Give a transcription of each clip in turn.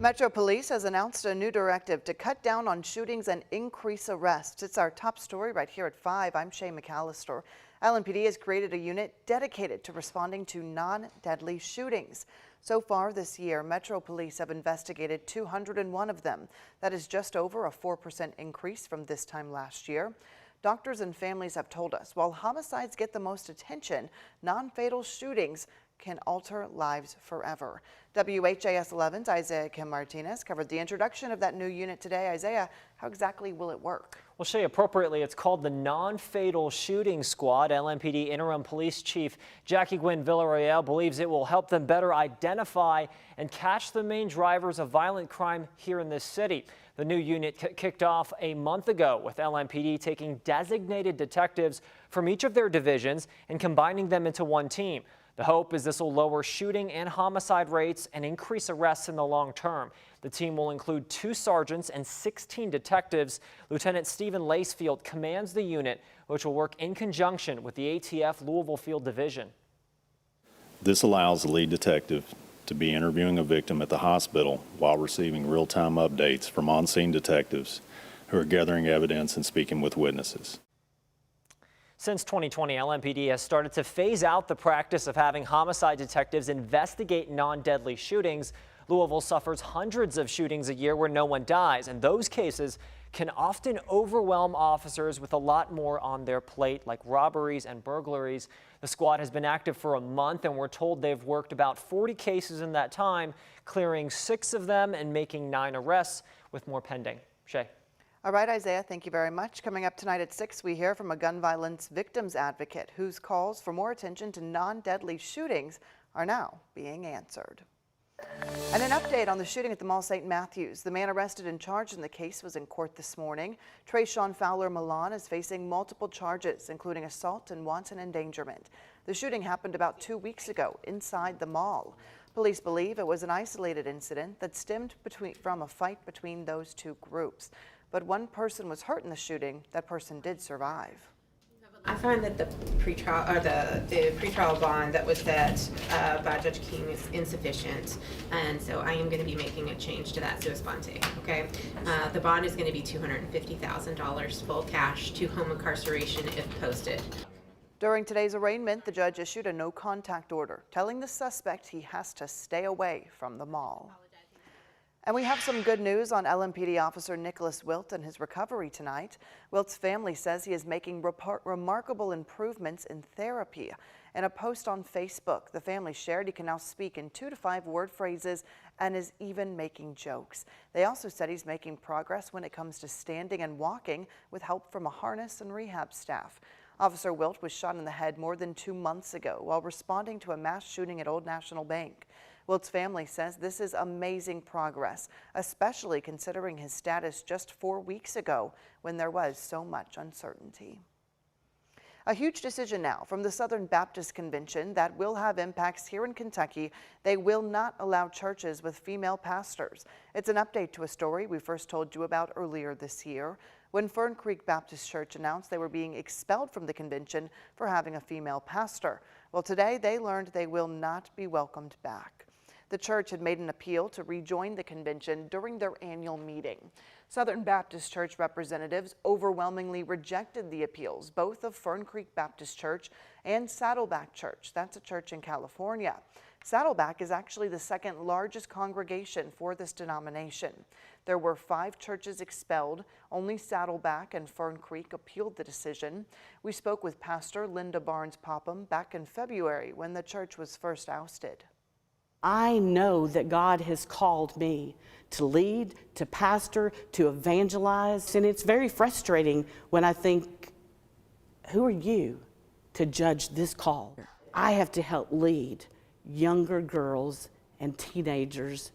Metro Police has announced a new directive to cut down on shootings and increase arrests. It's our top story right here at 5. I'm Shay McAllister. LMPD has created a unit dedicated to responding to non-deadly shootings. So far this year, Metro Police have investigated 201 of them. That is just over a 4% increase from this time last year. Doctors and families have told us while homicides get the most attention, non-fatal shootings can alter lives forever. WHAS11's Isaiah Kim Martinez covered the introduction of that new unit today. Isaiah, how exactly will it work? Well, Shay, appropriately, it's called the Non-Fatal Shooting Squad. LMPD Interim Police Chief Jackie Gwynn Villarreal believes it will help them better identify and catch the main drivers of violent crime here in this city. The new unit kicked off a month ago with LMPD taking designated detectives from each of their divisions and combining them into one team. The hope is this will lower shooting and homicide rates and increase arrests in the long term. The team will include 2 sergeants and 16 detectives. Lieutenant Stephen Lacefield commands the unit, which will work in conjunction with the ATF Louisville Field Division. This allows the lead detective to be interviewing a victim at the hospital while receiving real-time updates from on-scene detectives who are gathering evidence and speaking with witnesses. Since 2020, LMPD has started to phase out the practice of having homicide detectives investigate non-deadly shootings. Louisville suffers hundreds of shootings a year where no one dies, and those cases can often overwhelm officers with a lot more on their plate, like robberies and burglaries. The squad has been active for a month, and we're told they've worked about 40 cases in that time, clearing 6 of them and making 9 arrests, with more pending. Shay. All right, Isaiah, thank you very much. Coming up tonight at 6, we hear from a gun violence victims advocate whose calls for more attention to non-deadly shootings are now being answered. And an update on the shooting at the Mall St. Matthews. The man arrested and charged in the case was in court this morning. Trayshawn Fowler Milan is facing multiple charges, including assault and wanton endangerment. The shooting happened about 2 weeks ago inside the mall. Police believe it was an isolated incident that stemmed from a fight between those 2 groups. But one person was hurt in the shooting. That person did survive. I find that the pretrial bond that was set by Judge King is insufficient, and so I am going to be making a change to that sua sponte. Okay, the bond is going to be $250,000 full cash to home incarceration if posted. During today's arraignment, the judge issued a no-contact order, telling the suspect he has to stay away from the mall. And we have some good news on LMPD officer Nicholas Wilt and his recovery tonight. Wilt's family says he is making remarkable improvements in therapy. In a post on Facebook, the family shared he can now speak in 2 to 5 word phrases and is even making jokes. They also said he's making progress when it comes to standing and walking with help from a harness and rehab staff. Officer Wilt was shot in the head more than 2 months ago while responding to a mass shooting at Old National Bank. Wilt's family says this is amazing progress, especially considering his status just 4 weeks ago when there was so much uncertainty. A huge decision now from the Southern Baptist Convention that will have impacts here in Kentucky. They will not allow churches with female pastors. It's an update to a story we first told you about earlier this year, when Fern Creek Baptist Church announced they were being expelled from the convention for having a female pastor. Well, today they learned they will not be welcomed back. The church had made an appeal to rejoin the convention during their annual meeting. Southern Baptist Church representatives overwhelmingly rejected the appeals, both of Fern Creek Baptist Church and Saddleback Church. That's a church in California. Saddleback is actually the 2nd largest congregation for this denomination. There were 5 churches expelled. Only Saddleback and Fern Creek appealed the decision. We spoke with Pastor Linda Barnes Popham back in February when the church was first ousted. I know that God has called me to lead, to pastor, to evangelize, and it's very frustrating when I think, who are you to judge this call? I have to help lead younger girls and teenagers,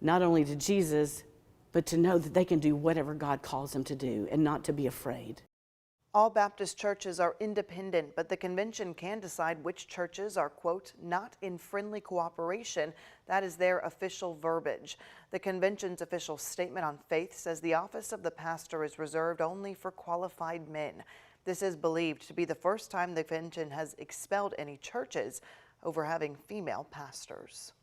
not only to Jesus, but to know that they can do whatever God calls them to do and not to be afraid. All Baptist churches are independent, but the convention can decide which churches are, quote, not in friendly cooperation. That is their official verbiage. The convention's official statement on faith says the office of the pastor is reserved only for qualified men. This is believed to be the first time the convention has expelled any churches over having female pastors.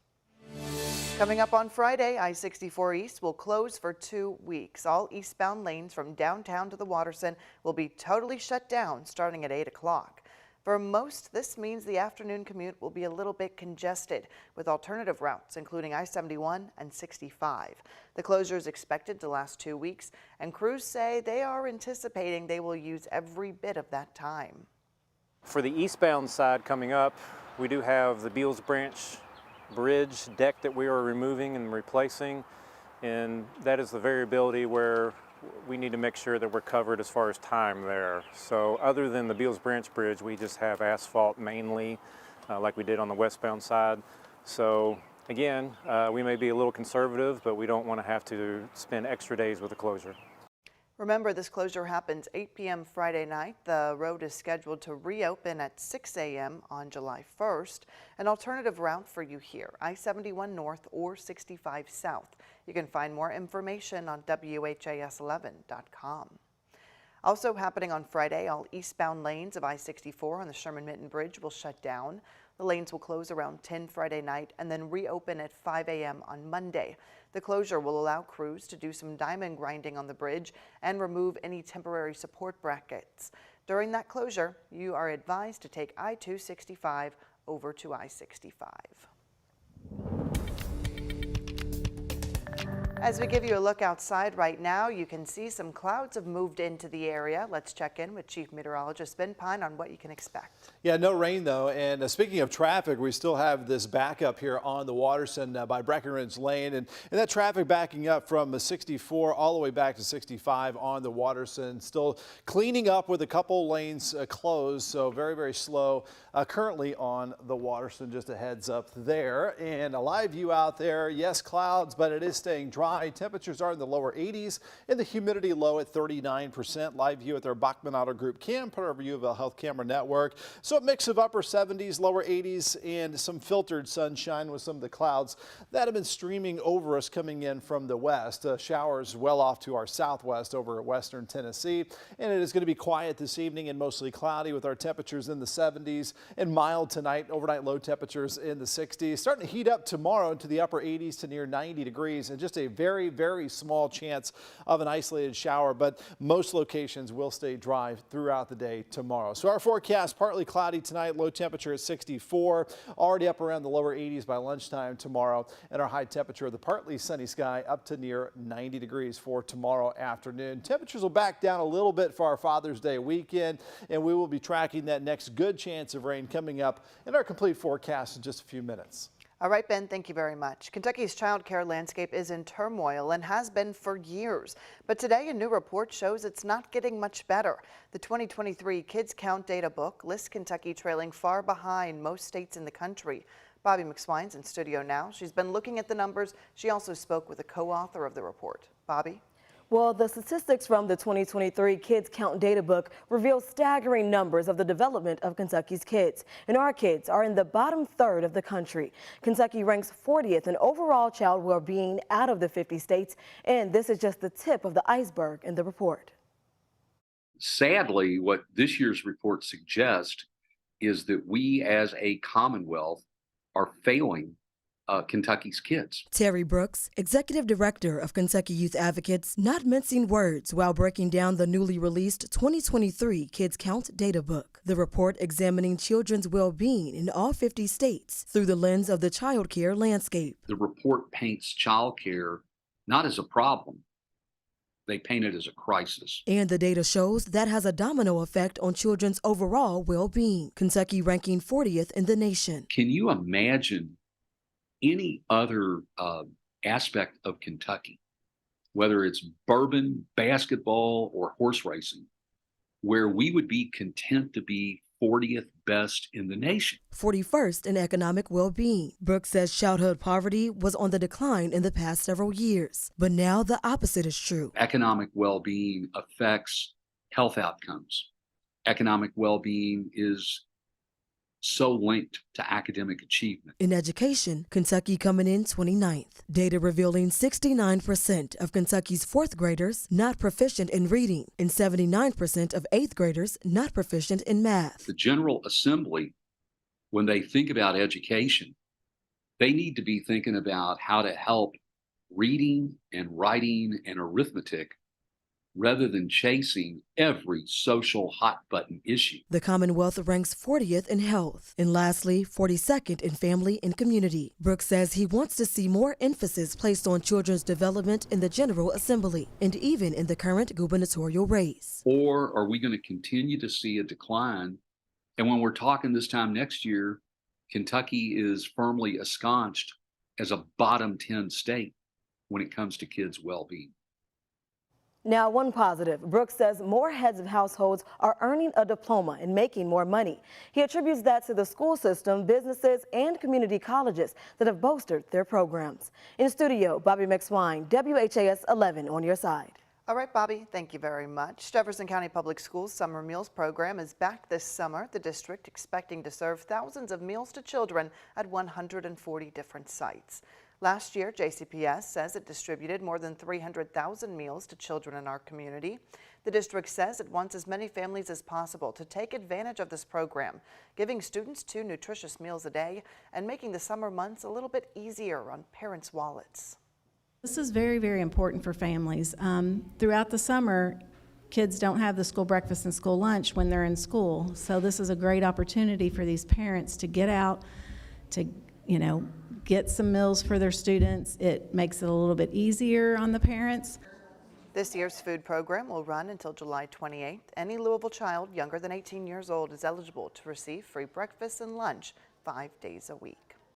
Coming up on Friday, I64 East will close for 2 weeks. All eastbound lanes from downtown to the Watterson will be totally shut down starting at 8 o'clock. For most, this means the afternoon commute will be a little bit congested with alternative routes, including I-71 and 65. The closure is expected to last 2 weeks, and crews say they are anticipating they will use every bit of that time. For the eastbound side coming up, we do have the Beals Branch bridge deck that we are removing and replacing, and that is the variability where we need to make sure that we're covered as far as time there. So other than the Beals Branch bridge, we just have asphalt mainly, like we did on the westbound side. So again, we may be a little conservative, but we don't want to have to spend extra days with the closure. Remember, this closure happens 8 p.m. Friday night. The road is scheduled to reopen at 6 a.m. on July 1st. An alternative route for you here, I-71 North or 65 South. You can find more information on WHAS11.com. Also happening on Friday, all eastbound lanes of I-64 on the Sherman-Minton Bridge will shut down. The lanes will close around 10 Friday night and then reopen at 5 a.m. on Monday. The closure will allow crews to do some diamond grinding on the bridge and remove any temporary support brackets. During that closure, you are advised to take I-265 over to I-65. As we give you a look outside right now, you can see some clouds have moved into the area. Let's check in with Chief Meteorologist Ben Pine on what you can expect. Yeah, no rain though. And speaking of traffic, we still have this backup here on the Watterson by Breckenridge Lane. And that traffic backing up from the 64 all the way back to 65 on the Watterson. Still cleaning up with a couple lanes closed. So very, very slow currently on the Watterson. Just a heads up there. And a live view out there. Yes, clouds, but it is staying dry. Temperatures are in the lower 80s and the humidity low at 39%. Live view at their Bachman Auto Group cam, part of our U of L Health Camera Network. So a mix of upper 70s, lower 80s, and some filtered sunshine with some of the clouds that have been streaming over us coming in from the west. Showers well off to our southwest over western Tennessee. And it is going to be quiet this evening and mostly cloudy with our temperatures in the 70s and mild tonight. Overnight low temperatures in the 60s. Starting to heat up tomorrow into the upper 80s to near 90 degrees and just a very, very small chance of an isolated shower, but most locations will stay dry throughout the day tomorrow. So our forecast, partly cloudy tonight, low temperature at 64, already up around the lower 80s by lunchtime tomorrow, and our high temperature of the partly sunny sky up to near 90 degrees for tomorrow afternoon. Temperatures will back down a little bit for our Father's Day weekend, and we will be tracking that next good chance of rain coming up in our complete forecast in just a few minutes. All right, Ben, thank you very much. Kentucky's child care landscape is in turmoil and has been for years. But today, a new report shows it's not getting much better. The 2023 Kids Count Data Book lists Kentucky trailing far behind most states in the country. Bobby McSwine's in studio now. She's been looking at the numbers. She also spoke with a co-author of the report. Bobby? Well, the statistics from the 2023 Kids Count Data Book reveal staggering numbers of the development of Kentucky's kids. And our kids are in the bottom third of the country. Kentucky ranks 40th in overall child well-being out of the 50 states. And this is just the tip of the iceberg in the report. Sadly, what this year's report suggests is that we as a Commonwealth are failing Kentucky's kids. Terry Brooks, Executive Director of Kentucky Youth Advocates, not mincing words while breaking down the newly released 2023 Kids Count Data Book. The report examining children's well-being in all 50 states through the lens of the child care landscape. The report paints child care not as a problem. They paint it as a crisis. And the data shows that has a domino effect on children's overall well-being. Kentucky ranking 40th in the nation. Can you imagine any other aspect of Kentucky, whether it's bourbon, basketball, or horse racing, where we would be content to be 40th best in the nation? 41st in economic well-being. Brooks says childhood poverty was on the decline in the past several years, but now the opposite is true. Economic well-being affects health outcomes. Economic well-being is so linked to academic achievement. In education, Kentucky coming in 29th. Data revealing 69% of Kentucky's 4th graders not proficient in reading and 79% of 8th graders not proficient in math. The General Assembly, when they think about education, They need to be thinking about how to help reading and writing and arithmetic rather than chasing every social hot button issue. The Commonwealth ranks 40th in health and lastly, 42nd in family and community. Brooks says he wants to see more emphasis placed on children's development in the General Assembly and even in the current gubernatorial race. Or are we going to continue to see a decline? And when we're talking this time next year, Kentucky is firmly ensconced as a bottom 10 state when it comes to kids' well-being. Now, one positive, Brooks says more heads of households are earning a diploma and making more money. He attributes that to the school system, businesses, and community colleges that have bolstered their programs. In studio, Bobby McSwine, WHAS 11 on your side. All right, Bobby, thank you very much. Jefferson County Public Schools Summer Meals Program is back this summer. The district expecting to serve thousands of meals to children at 140 different sites. Last year, JCPS says it distributed more than 300,000 meals to children in our community. The district says it wants as many families as possible to take advantage of this program, giving students 2 nutritious meals a day and making the summer months a little bit easier on parents' wallets. This is very, very important for families. Throughout the summer, kids don't have the school breakfast and school lunch when they're in school. So this is a great opportunity for these parents to get out, to, get some meals for their students. It makes it a little bit easier on the parents. This year's food program will run until July 28th. Any Louisville child younger than 18 years old is eligible to receive free breakfast and lunch 5 days a week.